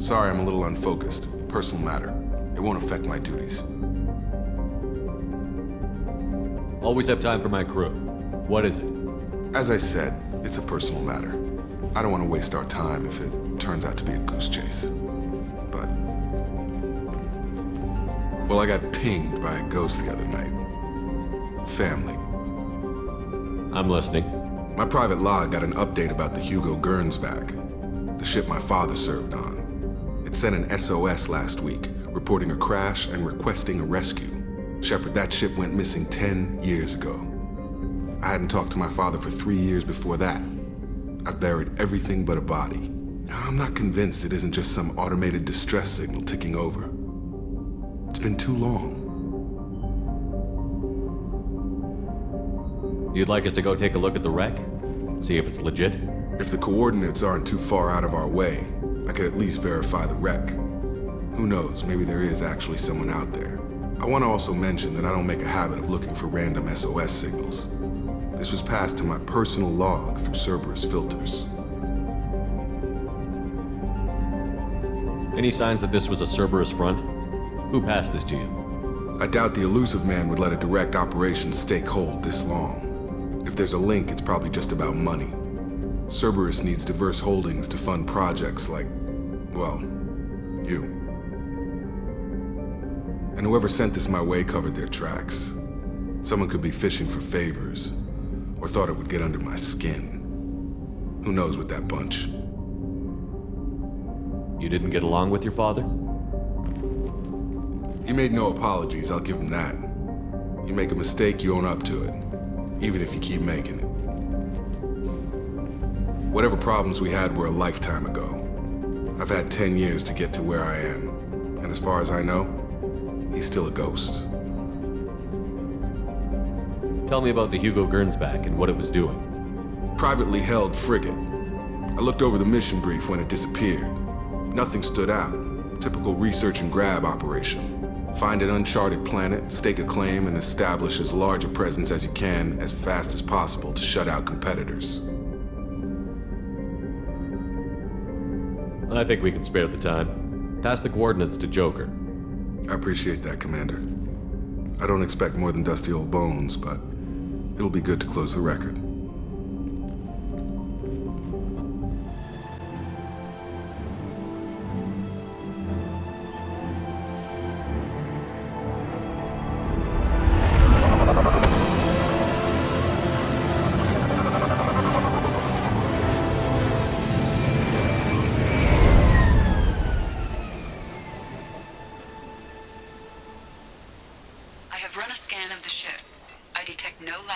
Sorry, I'm a little unfocused. Personal matter. It won't affect my duties. Always have time for my crew. What is it? As I said, it's a personal matter. I don't want to waste our time if it turns out to be a goose chase. But... well, I got pinged by a ghost the other night. Family. I'm listening. My private log got an update about the Hugo Gernsback, the ship my father served on. It sent an SOS last week, reporting a crash and requesting a rescue. Shepard, that ship went missing 10 years ago. I hadn't talked to my father for 3 years before that. I've buried everything but a body. I'm not convinced it isn't just some automated distress signal ticking over. It's been too long. You'd like us to go take a look at the wreck? See if it's legit? If the coordinates aren't too far out of our way, I could at least verify the wreck. Who knows, maybe there is actually someone out there. I want to also mention that I don't make a habit of looking for random SOS signals. This was passed to my personal log through Cerberus filters. Any signs that this was a Cerberus front? Who passed this to you? I doubt the elusive man would let a direct operation stake hold this long. If there's a link, it's probably just about money. Cerberus needs diverse holdings to fund projects like, well, you. And whoever sent this my way covered their tracks. Someone could be fishing for favors, or thought it would get under my skin. Who knows with that bunch? You didn't get along with your father? He made no apologies, I'll give him that. You make a mistake, you own up to it, even if you keep making it. Whatever problems we had were a lifetime ago. I've had 10 years to get to where I am, and as far as I know, he's still a ghost. Tell me about the Hugo Gernsback and what it was doing. Privately held frigate. I looked over the mission brief when it disappeared. Nothing stood out. Typical research and grab operation. Find an uncharted planet, stake a claim, and establish as large a presence as you can as fast as possible to shut out competitors. I think we can spare the time. Pass the coordinates to Joker. I appreciate that, Commander. I don't expect more than dusty old bones, but it'll be good to close the record.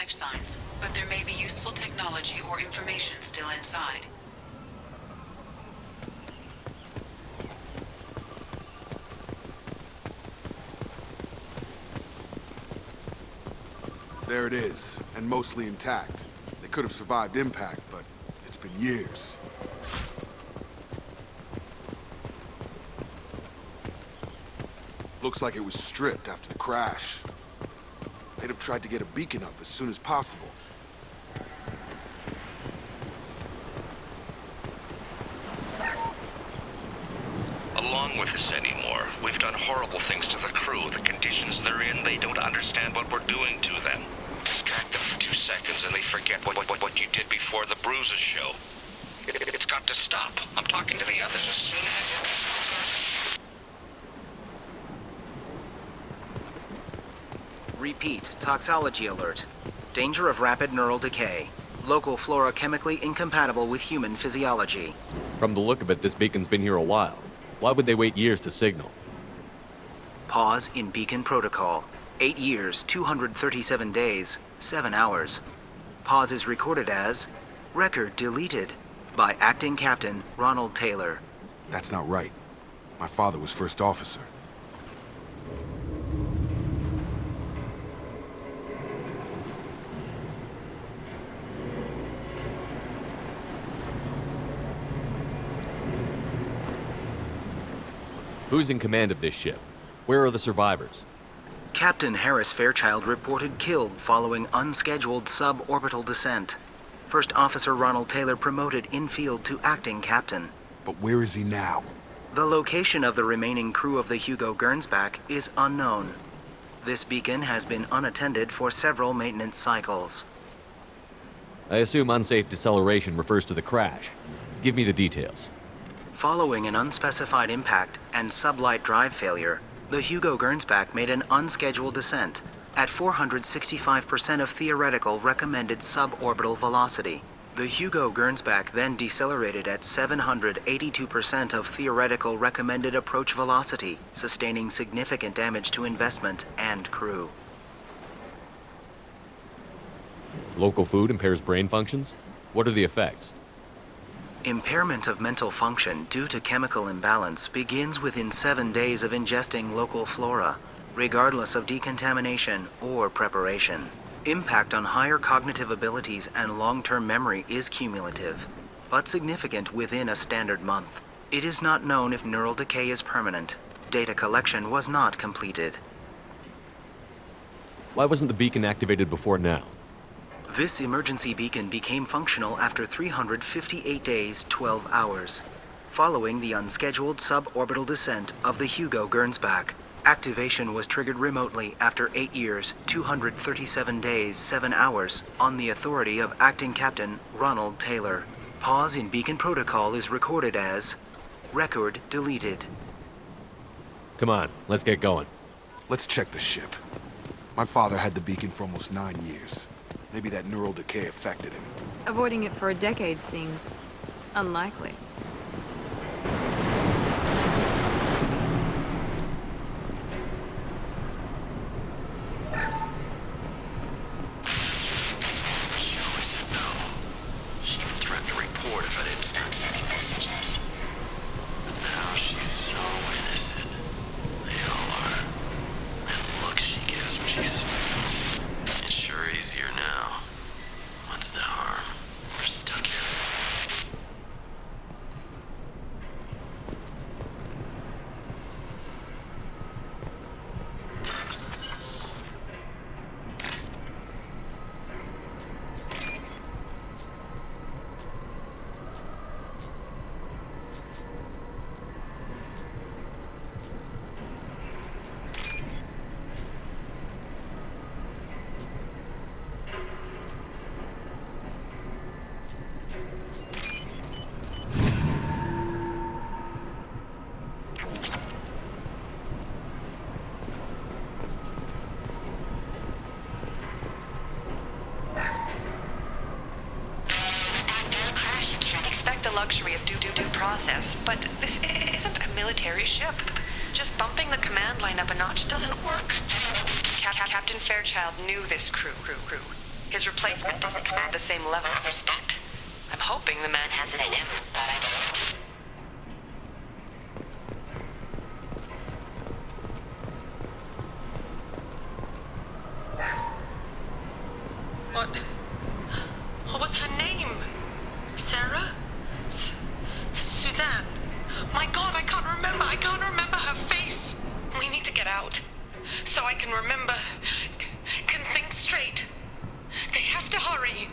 Signs, but there may be useful technology or information still inside. There it is, and mostly intact. They could have survived impact, but it's been years. Looks like it was stripped after the crash. They'd have tried to get a beacon up as soon as possible. Along with this anymore. We've done horrible things to the crew. The conditions they're in, they don't understand what we're doing to them. Distract them for 2 seconds and they forget what you did before the bruises show. It's got to stop. I'm talking to the others as soon as... Repeat, toxology alert. Danger of rapid neural decay. Local flora chemically incompatible with human physiology. From the look of it, this beacon's been here a while. Why would they wait years to signal? Pause in beacon protocol. 8 years, 237 days, 7 hours. Pause is recorded as record deleted by acting captain Ronald Taylor. That's not right. My father was first officer. Who's in command of this ship? Where are the survivors? Captain Harris Fairchild reported killed following unscheduled suborbital descent. First Officer Ronald Taylor promoted in field to acting captain. But where is he now? The location of the remaining crew of the Hugo Gernsback is unknown. This beacon has been unattended for several maintenance cycles. I assume unsafe deceleration refers to the crash. Give me the details. Following an unspecified impact and sublight drive failure, the Hugo Gernsback made an unscheduled descent at 465% of theoretical recommended suborbital velocity. The Hugo Gernsback then decelerated at 782% of theoretical recommended approach velocity, sustaining significant damage to investment and crew. Local food impairs brain functions? What are the effects? Impairment of mental function due to chemical imbalance begins within 7 days of ingesting local flora, regardless of decontamination or preparation. Impact on higher cognitive abilities and long-term memory is cumulative, but significant within a standard month. It is not known if neural decay is permanent. Data collection was not completed. Why wasn't the beacon activated before now? This emergency beacon became functional after 358 days, 12 hours, following the unscheduled suborbital descent of the Hugo Gernsback. Activation was triggered remotely after 8 years, 237 days, 7 hours, on the authority of Acting Captain Ronald Taylor. Pause in beacon protocol is recorded as record deleted. Come on, let's get going. Let's check the ship. My father had the beacon for almost 9 years. Maybe that neural decay affected him. Avoiding it for a decade seems unlikely. Luxury of due process, but this isn't a military ship. Just bumping the command line up a notch doesn't work. Captain Fairchild knew this crew. His replacement doesn't command the same level of respect. I'm hoping the man has it in him, but I don't. What was her name? Sarah? Suzanne. My God, I can't remember her face. We need to get out. So I can remember, can think straight. They have to hurry.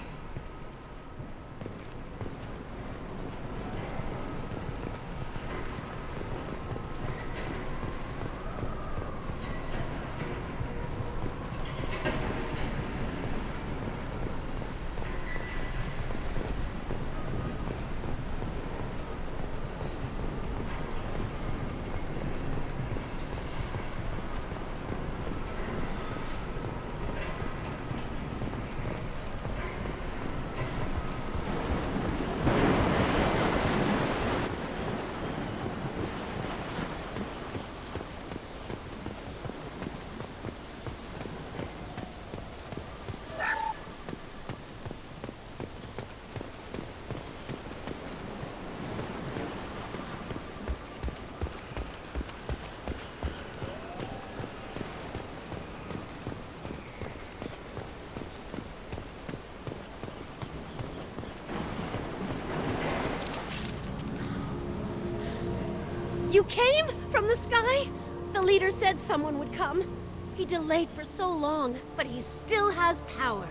You came from the sky? The leader said someone would come. He delayed for so long, but he still has power.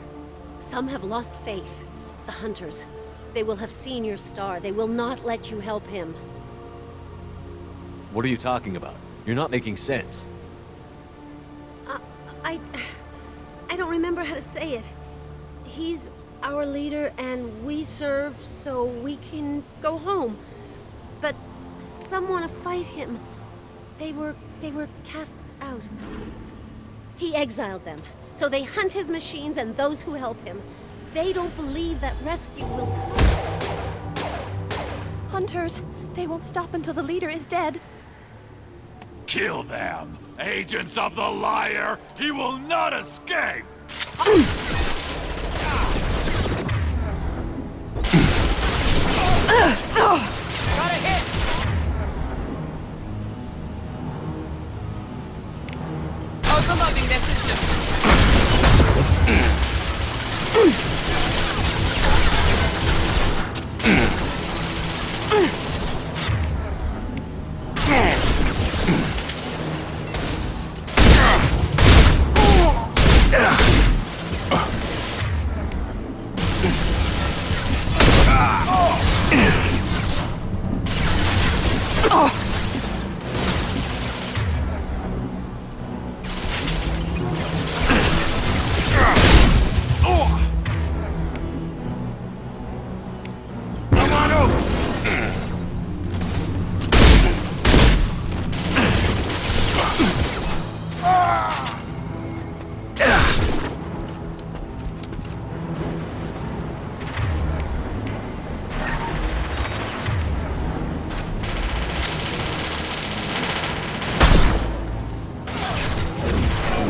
Some have lost faith. The hunters. They will have seen your star. They will not let you help him. What are you talking about? You're not making sense. I don't remember how to say it. He's our leader and we serve so we can go home. But some want to fight him. They were cast out. He exiled them, so they hunt his machines and those who help him. They don't believe that rescue will come. Hunters, they won't stop until the leader is dead. Kill them! Agents of the liar! He will not escape! Got a hit! Overloading their system.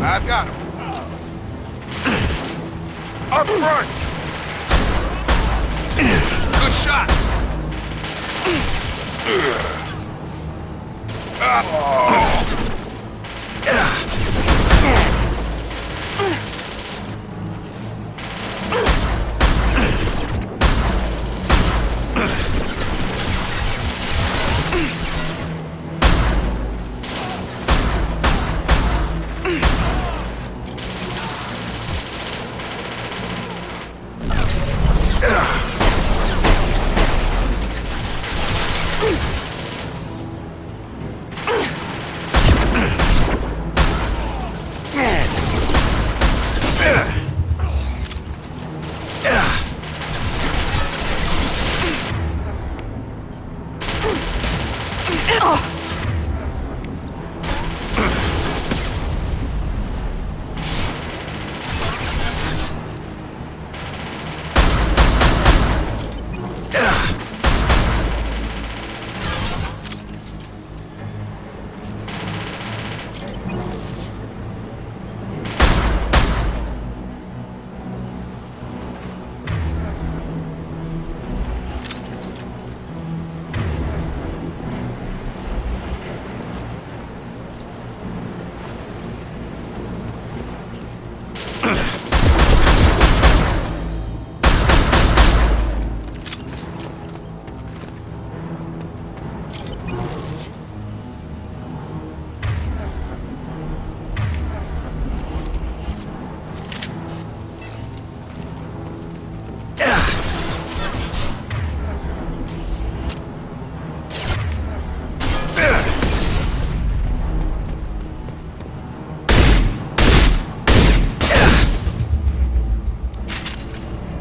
I've got him. Up front! Good shot!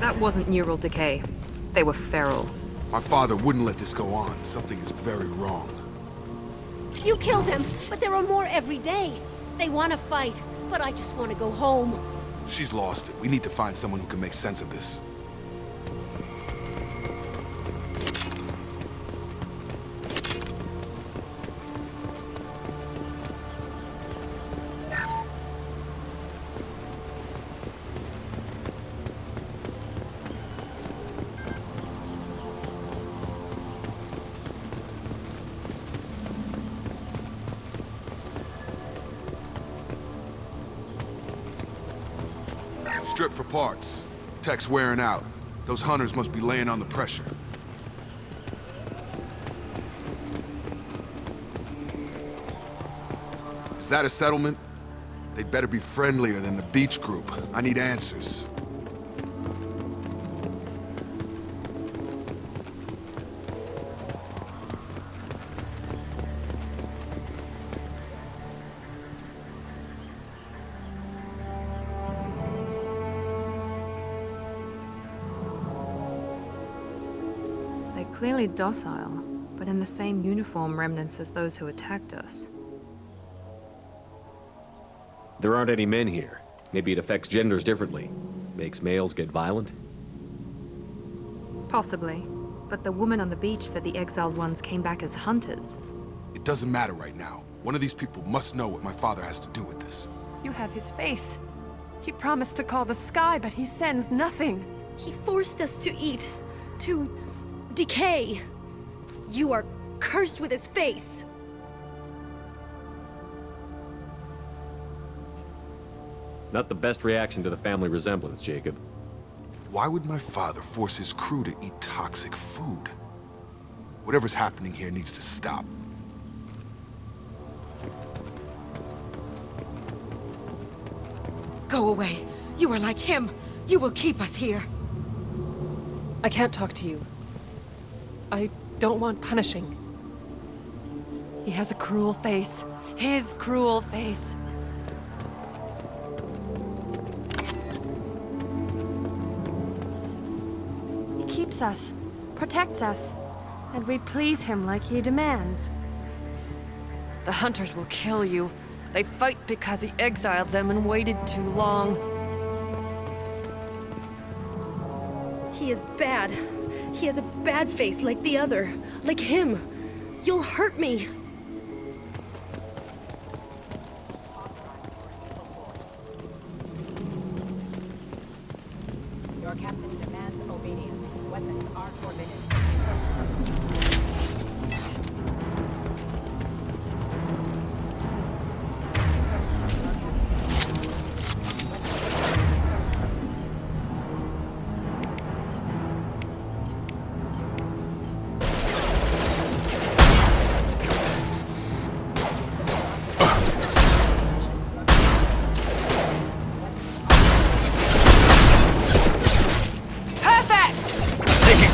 That wasn't neural decay. They were feral. My father wouldn't let this go on. Something is very wrong. You kill them, but there are more every day. They want to fight, but I just want to go home. She's lost it. We need to find someone who can make sense of this. Strip for parts. Tech's wearing out. Those hunters must be laying on the pressure. Is that a settlement? They'd better be friendlier than the beach group. I need answers. clearly docile, but in the same uniform remnants as those who attacked us. There aren't any men here. Maybe it affects genders differently. Makes males get violent? Possibly. But the woman on the beach said the exiled ones came back as hunters. It doesn't matter right now. One of these people must know what my father has to do with this. You have his face. He promised to call the sky, but he sends nothing. He forced us to eat, to decay. You are cursed with his face. Not the best reaction to the family resemblance, Jacob. Why would my father force his crew to eat toxic food? Whatever's happening here needs to stop. Go away. You are like him. You will keep us here. I can't talk to you. I don't want punishing. He has a cruel face. His cruel face. He keeps us, protects us, and we please him like he demands. The hunters will kill you. They fight because he exiled them and waited too long. He is bad. He has a bad face like the other. Like him. You'll hurt me. Your captain demands obedience. Weapons are forbidden.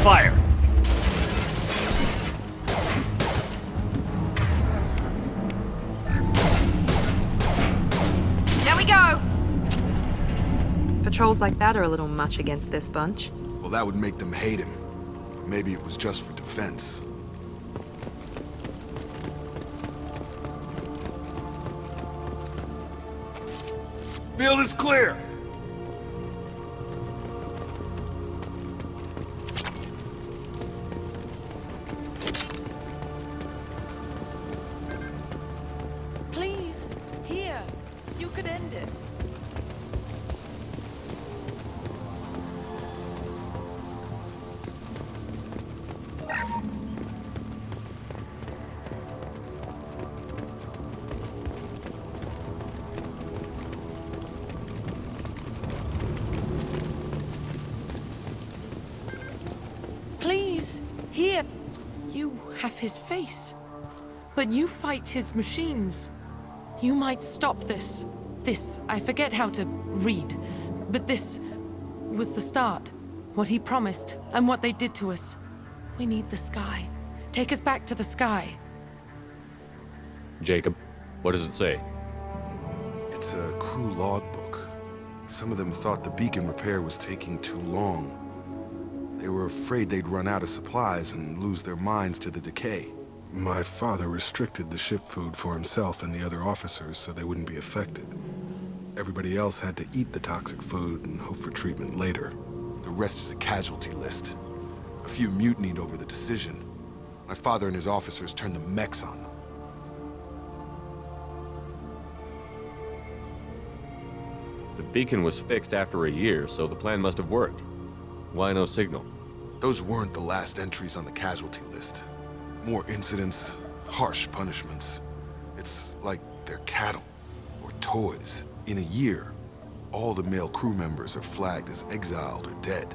Fire! There we go! Patrols like that are a little much against this bunch. Well, that would make them hate him. But maybe it was just for defense. Field is clear! Please, here. You could end it. Please, here. You have his face. But you fight his machines. You might stop this. This, I forget how to read. But this was the start. What he promised, and what they did to us. We need the sky. Take us back to the sky. Jacob, what does it say? It's a crew logbook. Some of them thought the beacon repair was taking too long. They were afraid they'd run out of supplies and lose their minds to the decay. My father restricted the ship food for himself and the other officers so they wouldn't be affected. Everybody else had to eat the toxic food and hope for treatment later. The rest is a casualty list. A few mutinied over the decision. My father and his officers turned the mechs on them. The beacon was fixed after a year, so the plan must have worked. Why no signal? Those weren't the last entries on the casualty list. More incidents, harsh punishments. It's like they're cattle or toys. In a year, all the male crew members are flagged as exiled or dead.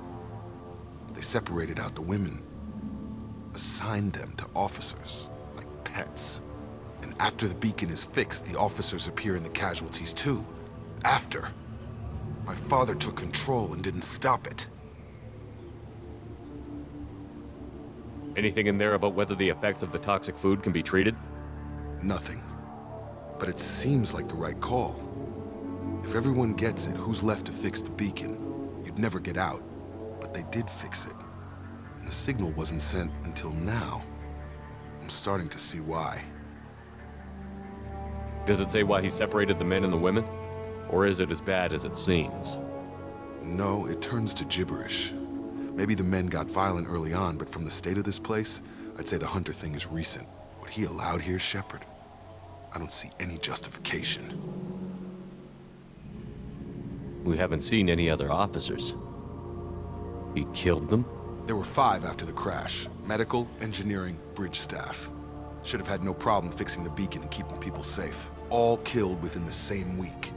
They separated out the women, assigned them to officers, like pets. And after the beacon is fixed, the officers appear in the casualties too. After. My father took control and didn't stop it. Anything in there about whether the effects of the toxic food can be treated? Nothing. But it seems like the right call. If everyone gets it, who's left to fix the beacon? You'd never get out. But they did fix it. And the signal wasn't sent until now. I'm starting to see why. Does it say why he separated the men and the women? Or is it as bad as it seems? No, it turns to gibberish. Maybe the men got violent early on, but from the state of this place, I'd say the Hunter thing is recent. What he allowed here, Shepard, I don't see any justification. We haven't seen any other officers. He killed them? There were 5 after the crash. Medical, engineering, bridge staff. Should have had no problem fixing the beacon and keeping people safe. All killed within the same week.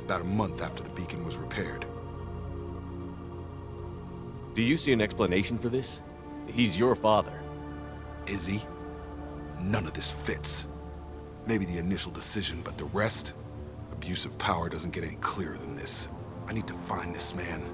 About a month after the beacon was repaired. Do you see an explanation for this? He's your father. Is he? None of this fits. Maybe the initial decision, but the rest? Abuse of power doesn't get any clearer than this. I need to find this man.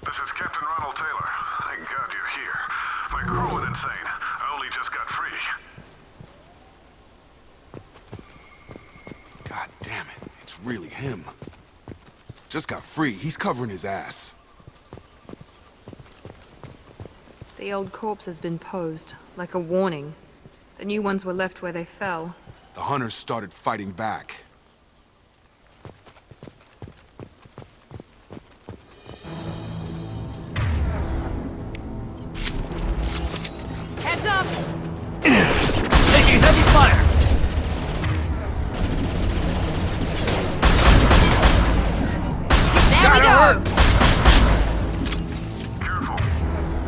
This is Captain Ronald Taylor. Thank God you're here. My crew went insane. I only just got free. God damn it, it's really him. Just got free, he's covering his ass. The old corpse has been posed, like a warning. The new ones were left where they fell. The hunters started fighting back. Heads up! Taking heavy fire! There we go! Careful.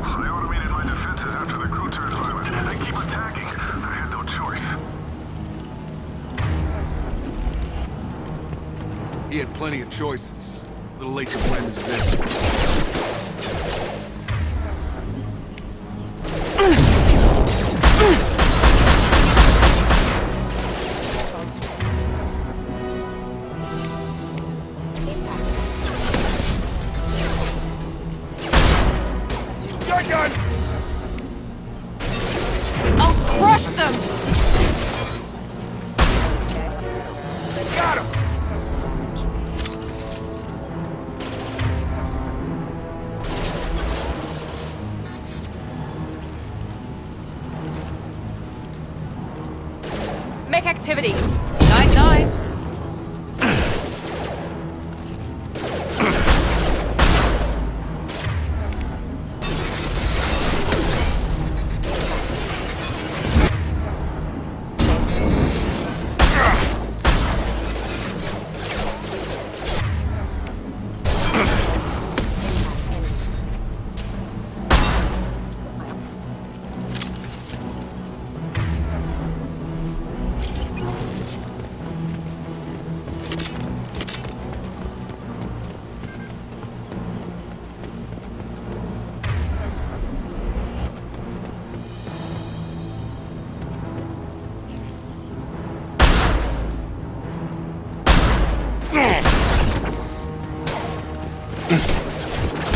I automated my defenses after the crew turned violent. They keep attacking. I had no choice. He had plenty of choices. A little late to blame his victims. I'll crush them! Got him! Mech activity. Night-night.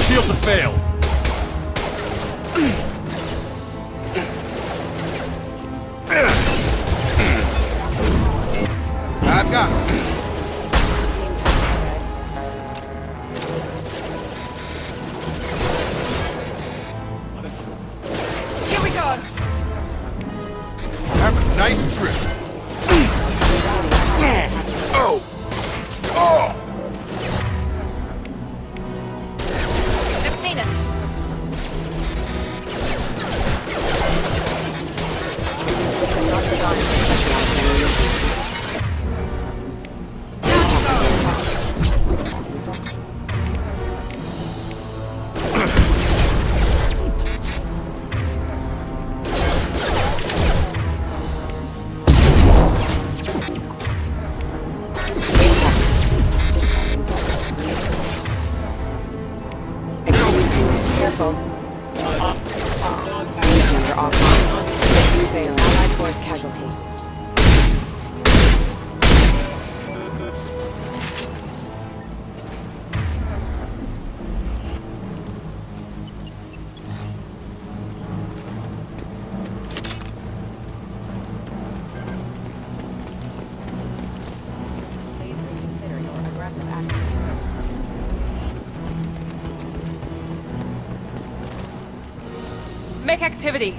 Shields have failed. I've got him. Here we go. Have a nice trip. Oh! Oh! Defeat it. Check activity.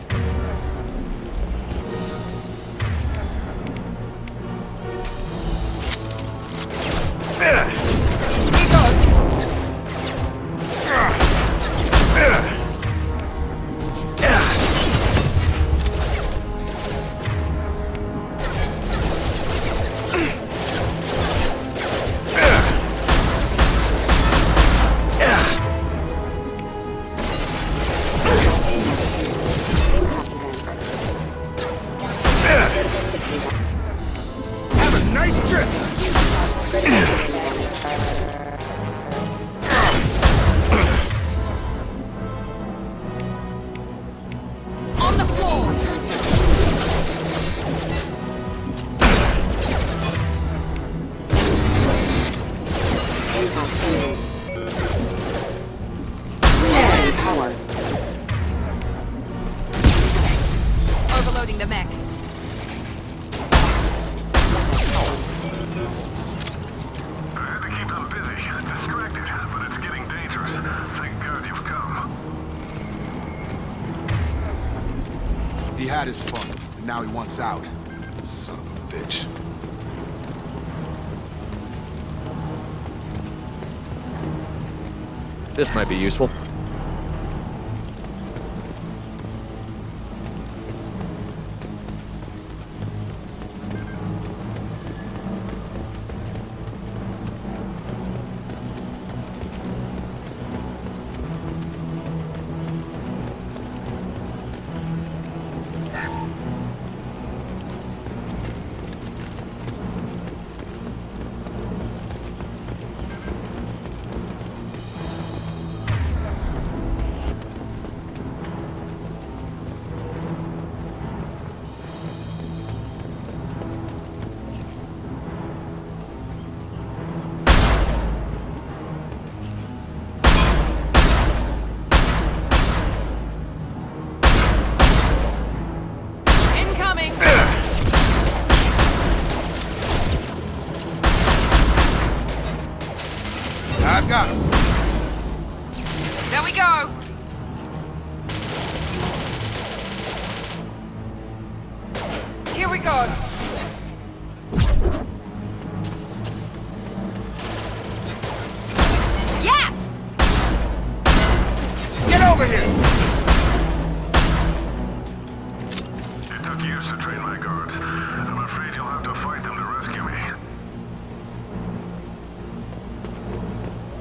Overloading the mech. I had to keep them busy, distracted, but it's getting dangerous. Thank God you've come. He had his fun, and now he wants out. Son of a bitch. This might be useful. I've got him. There we go. Here we go. Yes! Get over here! It took years to train my guards. I'm afraid you'll have to fight them to rescue me.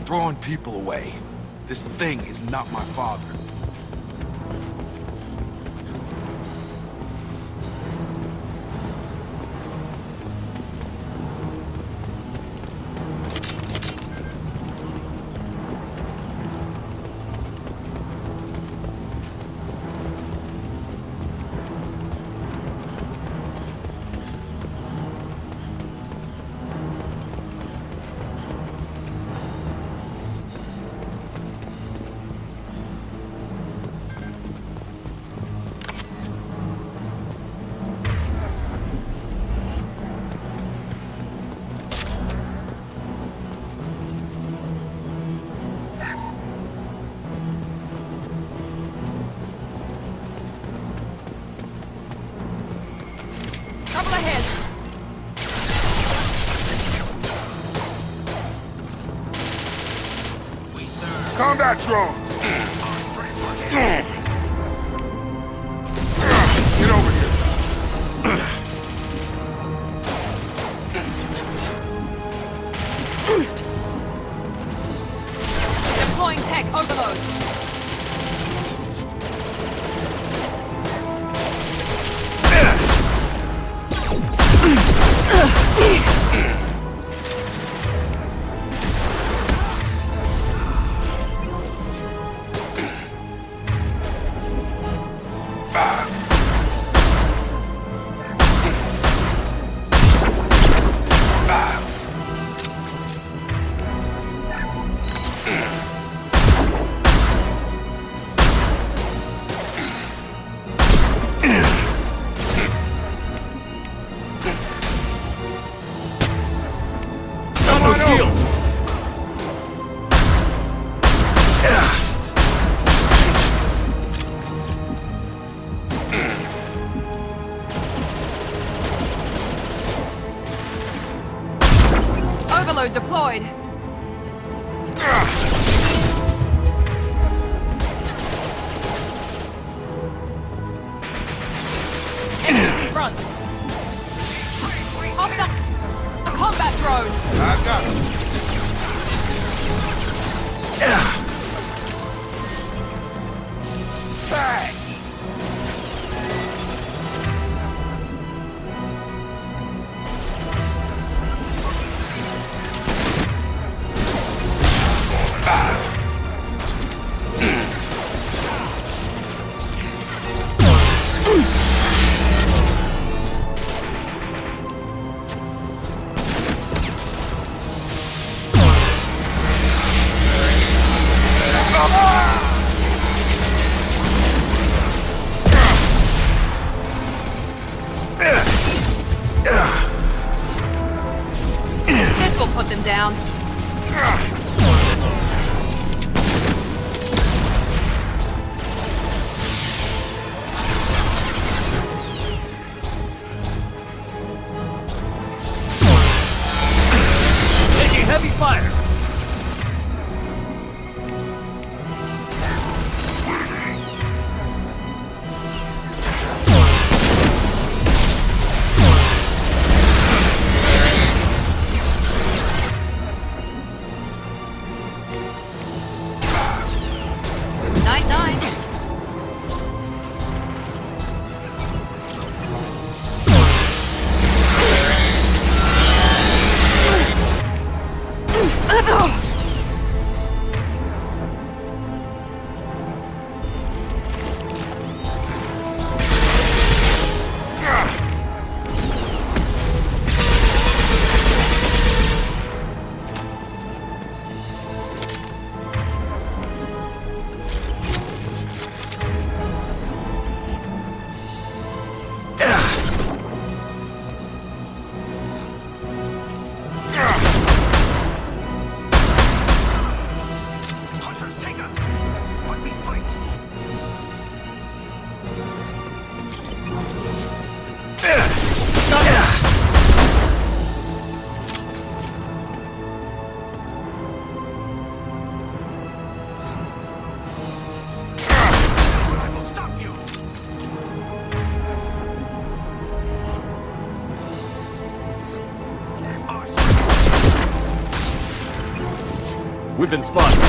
Throwing people away. This thing is not my father. Combat drones! Get over here! Deploying tech overload. payload deployed. Enemy front. Hostile combat drone. I've got it. Bang! This will put them down. Taking heavy fire! Night. We've been spotted.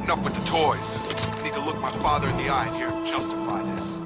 Enough with the toys. I need to look my father in the eye here and justify this.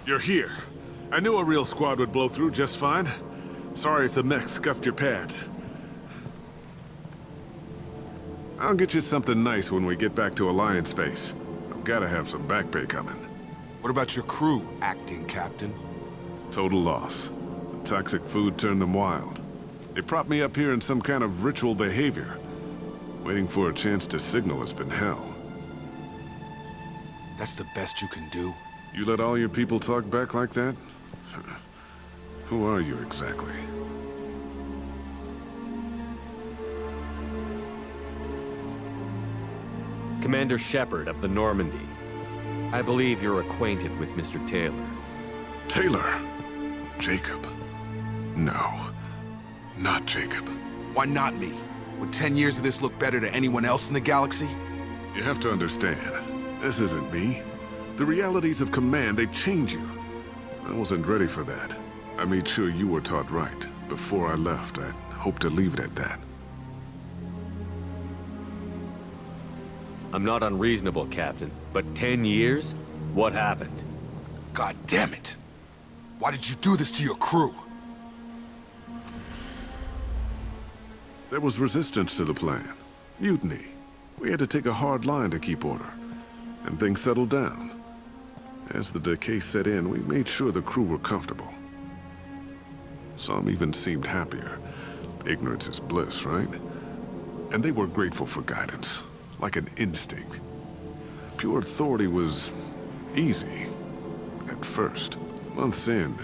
You're here. I knew a real squad would blow through just fine. Sorry if the mech scuffed your pads. I'll get you something nice when we get back to Alliance Base. I've gotta have some back pay coming. What about your crew, acting captain? Total loss. The toxic food turned them wild. They propped me up here in some kind of ritual behavior. Waiting for a chance to signal has been hell. That's the best you can do? You let all your people talk back like that? Who are you exactly? Commander Shepard of the Normandy. I believe you're acquainted with Mr. Taylor. Taylor? Jacob? No. Not Jacob. Why not me? Would 10 years of this look better to anyone else in the galaxy? You have to understand, this isn't me. The realities of command, they change you. I wasn't ready for that. I made sure you were taught right. Before I left, I hoped to leave it at that. I'm not unreasonable, Captain, but 10 years? What happened? God damn it! Why did you do this to your crew? There was resistance to the plan. Mutiny. We had to take a hard line to keep order. And things settled down. As the decay set in, we made sure the crew were comfortable. Some even seemed happier. Ignorance is bliss, right? And they were grateful for guidance, like an instinct. Pure authority was easy, at first. Months in,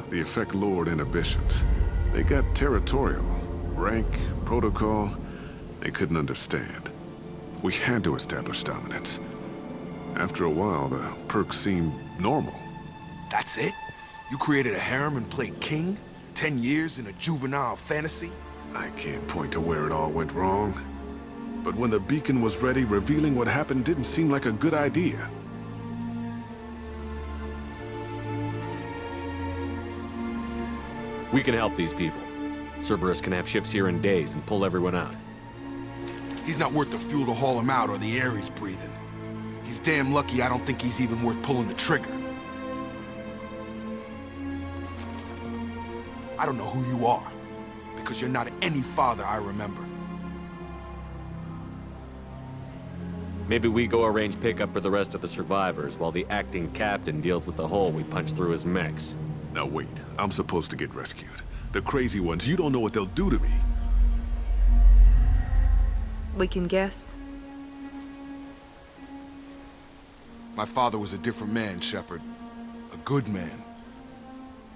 the effect lowered inhibitions. They got territorial. Rank, protocol, they couldn't understand. We had to establish dominance. After a while, the perks seemed normal. That's it? You created a harem and played king? 10 years in a juvenile fantasy? I can't point to where it all went wrong. But when the beacon was ready, revealing what happened didn't seem like a good idea. We can help these people. Cerberus can have ships here in days and pull everyone out. He's not worth the fuel to haul him out or the air he's breathing. He's damn lucky I don't think he's even worth pulling the trigger. I don't know who you are, because you're not any father I remember. Maybe we go arrange pickup for the rest of the survivors while the acting captain deals with the hole we punched through his mechs. Now wait, I'm supposed to get rescued. The crazy ones, you don't know what they'll do to me. We can guess. My father was a different man, Shepard. A good man.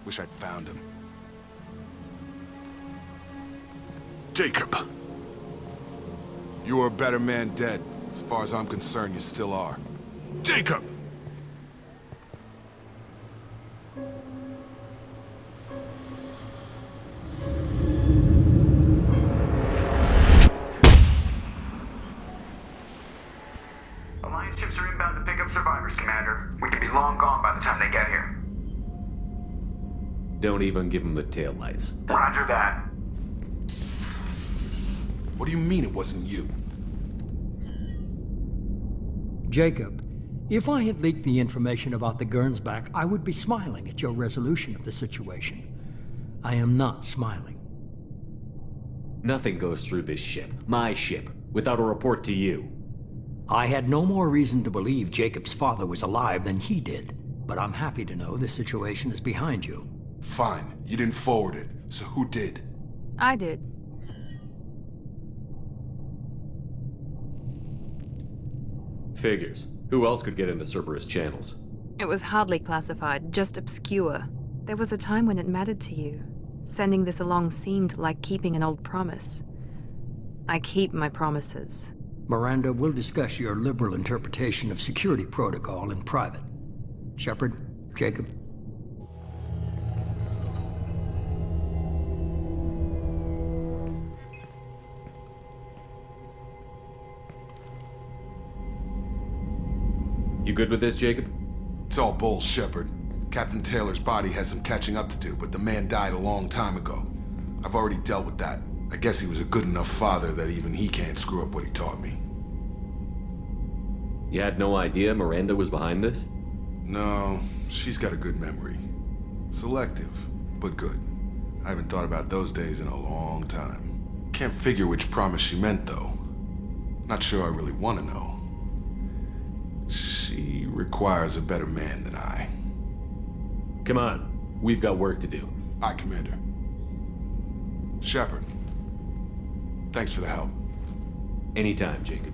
Wish I'd found him. Jacob! You were a better man dead. As far as I'm concerned, you still are. Jacob! Alliance ships are inbound to pick up survivors, Commander. We could be long gone by the time they get here. Don't even give them the taillights. Roger that. What do you mean it wasn't you? Jacob, if I had leaked the information about the Gernsback, I would be smiling at your resolution of the situation. I am not smiling. Nothing goes through this ship, my ship, without a report to you. I had no more reason to believe Jacob's father was alive than he did, but I'm happy to know the situation is behind you. Fine, you didn't forward it, so who did? I did. Figures. Who else could get into Cerberus channels? It was hardly classified, just obscure. There was a time when it mattered to you. Sending this along seemed like keeping an old promise. I keep my promises. Miranda, we'll discuss your liberal interpretation of security protocol in private. Shepard, Jacob. You good with this, Jacob? It's all bull, Shepard. Captain Taylor's body has some catching up to do, but the man died a long time ago. I've already dealt with that. I guess he was a good enough father that even he can't screw up what he taught me. You had no idea Miranda was behind this? No, she's got a good memory. Selective, but good. I haven't thought about those days in a long time. Can't figure which promise she meant, though. Not sure I really want to know. She requires a better man than I. Come on, we've got work to do. Aye, Commander. Shepard, thanks for the help. Anytime, Jacob.